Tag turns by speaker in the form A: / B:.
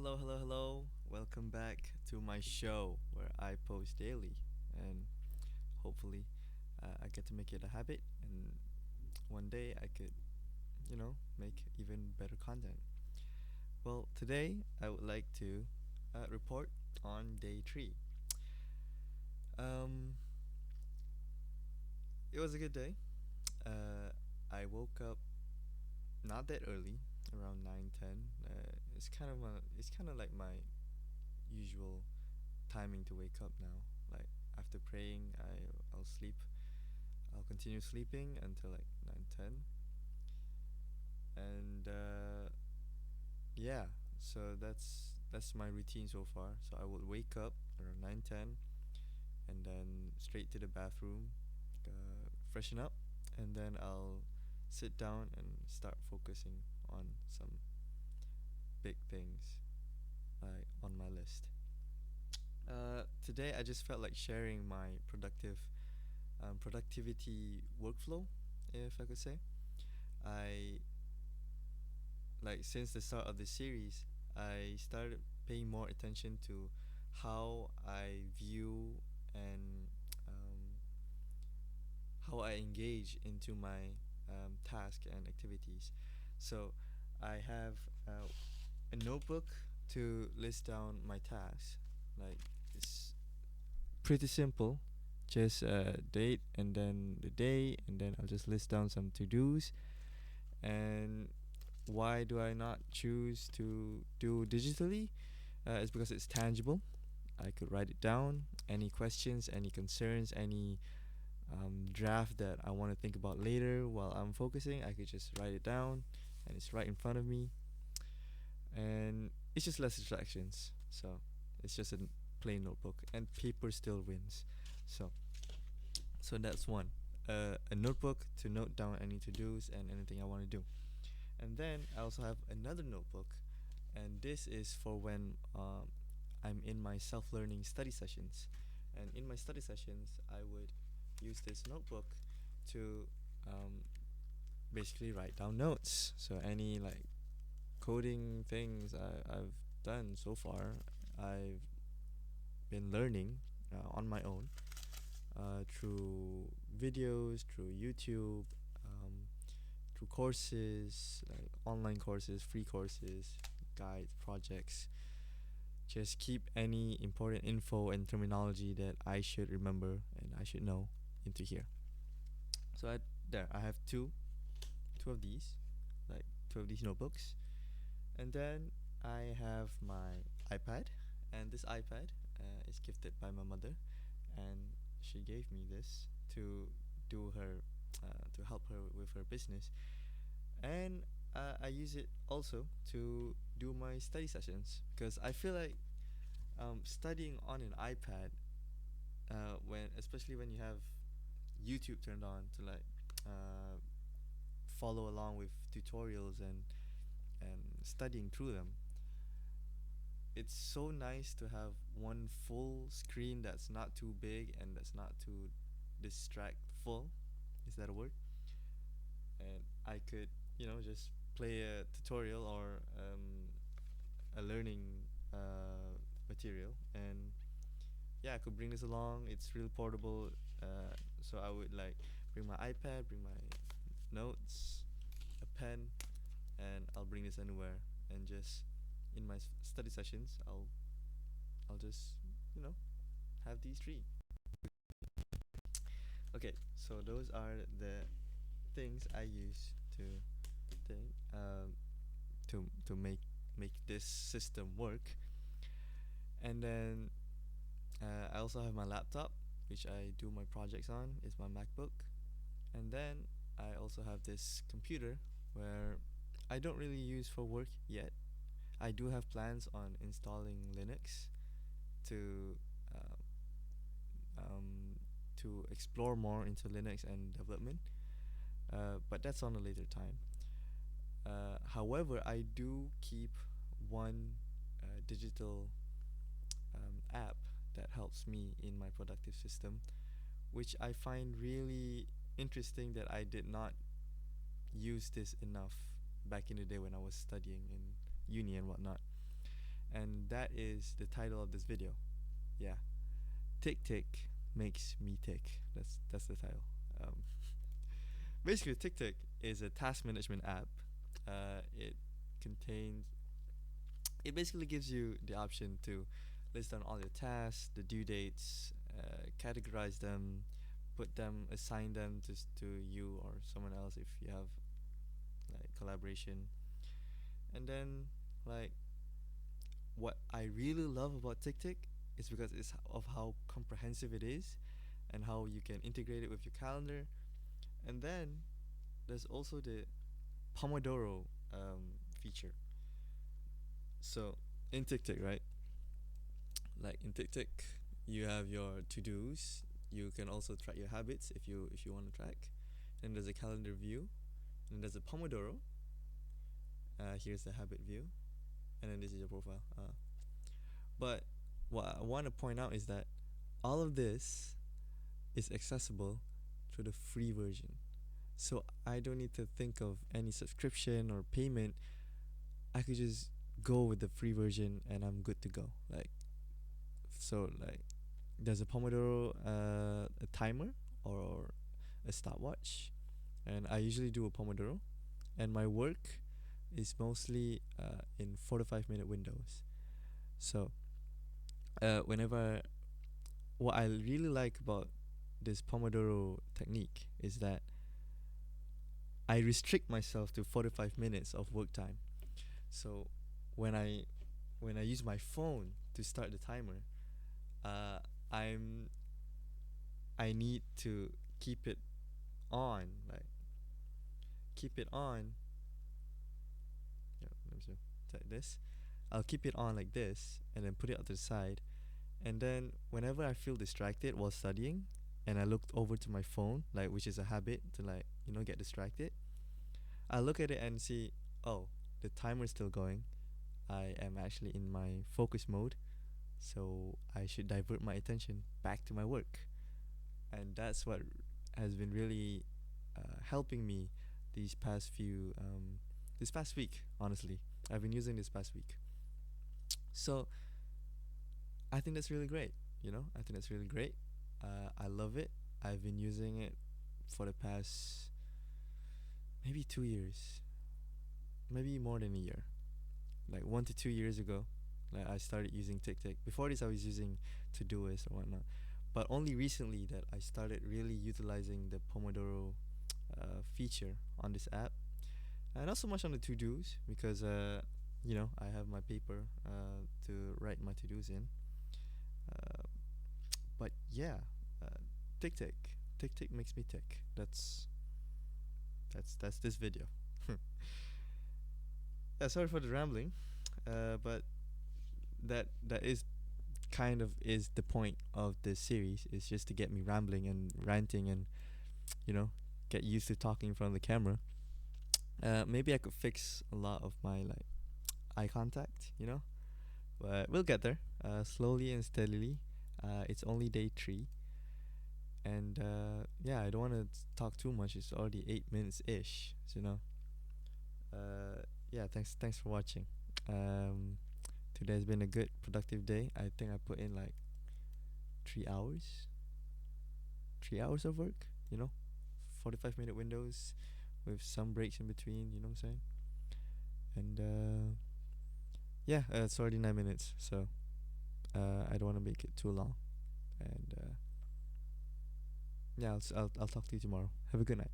A: Hello, hello, hello. Welcome back to my show where I post daily and hopefully I get to make it a habit and one day I could, make even better content. Well, today I would like to report on day 3. Um, it was a good day. I woke up not that early, around 9:10. It's kind of like my usual timing to wake up now. Like after praying, I'll sleep. I'll continue sleeping until like 9:10, and yeah. So that's my routine so far. So I would wake up around 9:10, and then straight to the bathroom, freshen up, and then I'll sit down and start focusing on some big things like on my list. Today I just felt like sharing my productivity workflow, if I could say. I like since the start of the series, I started paying more attention to how I view and um, how I engage into my task and activities. So I have a notebook to list down my tasks. Like it's pretty simple. Just date and then the day, and then I'll just list down some to dos. And why do I not choose to do digitally? It's because it's tangible. I could write it down. Any questions, any concerns, any draft that I want to think about later while I'm focusing, I could just write it down, and it's right in front of me. And it's just less distractions. So it's just a plain notebook, and paper still wins. So that's one. A notebook to note down any to dos and anything I want to do. And then I also have another notebook, and this is for when I'm in my self learning study sessions. And in my study sessions, I would use this notebook to basically write down notes. So, any like coding things I've done so far, I've been learning on my own through videos, through YouTube, um, through courses, like online courses, free courses, guides, projects. Just keep any important info and terminology that I should remember and I should know into here. So I have two of these, like two of these notebooks, and then I have my iPad, and this iPad is gifted by my mother, and she gave me this to do her to help her with her business, and I use it also to do my study sessions because I feel like studying on an iPad, when especially when you have YouTube turned on to like uh, follow along with tutorials and studying through them, it's so nice to have one full screen that's not too big and that's not too distractful. Is that a word? And I could, just play a tutorial or a learning material, and yeah, I could bring this along. It's real portable. So I would like bring my iPad, bring my notes, a pen, and I'll bring this anywhere. And just in my study sessions, I'll just you know have these three. Okay, so those are the things I use to think to make this system work. And then I also have my laptop, which I do my projects on. It's my MacBook. And then I also have this computer where I don't really use for work yet. I do have plans on installing Linux to uh, um, to explore more into Linux and development, but that's on a later time. However, I do keep one digital app that helps me in my productive system, which I find really interesting that I did not use this enough back in the day when I was studying in uni and whatnot. and that is the title of this video. Yeah, Tick Tick makes me tick. That's the title. Um, Basically, Tick Tick is a task management app. It contains. It basically gives you the option to list down all your tasks, the due dates, categorize them, put them, assign them to you or someone else if you have like collaboration, and then like what I really love about TickTick is because it's of how comprehensive it is and how you can integrate it with your calendar. And then there's also the Pomodoro feature. So in TickTick, right? Like in TickTick, you have your to-dos. You can also track your habits if you want to track. Then there's a calendar view. And there's a Pomodoro. Here's the habit view, and then this is your profile. But what I want to point out is that all of this is accessible through the free version. So I don't need to think of any subscription or payment. I could just go with the free version and I'm good to go. Like there's a Pomodoro a timer or a stopwatch, and I usually do a Pomodoro, and my work is mostly in 4 to 5 minute windows. So whenever what I really like about this Pomodoro technique is that I restrict myself to 4 to 5 minutes of work time. So when I when I use my phone to start the timer, uh, I'm I need to keep it on, like keep it on. Yeah, let me see. Like this. I'll keep it on like this, and then put it out to the side. And then whenever I feel distracted while studying, and I looked over to my phone, like which is a habit to like get distracted, I look at it and see, oh, the timer's still going. I am actually in my focus mode, so I should divert my attention back to my work. And that's what has been really helping me these past this past week. Honestly, I've been using this past week, so I think that's really great. I think that's really great. I love it. I've been using it for the past maybe 2 years, maybe more than a year, like 1 to 2 years ago. Like I started using TickTick. Before this, I was using Todoist or whatnot, but only recently that I started really utilizing the Pomodoro feature on this app. Not so much on the to dos because I have my paper to write my to dos in. Uh, but yeah, uh, TickTick, TickTick makes me tick. That's this video. Yeah, sorry for the rambling, but that is kind of is the point of this series, is just to get me rambling and ranting and you know get used to talking in front of the camera. Maybe I could fix a lot of my like eye contact, but we'll get there, slowly and steadily. It's only day 3, and yeah, I don't want to talk too much. It's already 8 minutes ish, so, yeah, thanks for watching. um Today's been a good productive day. I think I put in like 3 hours 3 hours of work, 45-minute windows with some breaks in between, you know what I'm saying? And yeah, it's already 9 minutes, so I don't want to make it too long. And yeah, I'll talk to you tomorrow. Have a good night.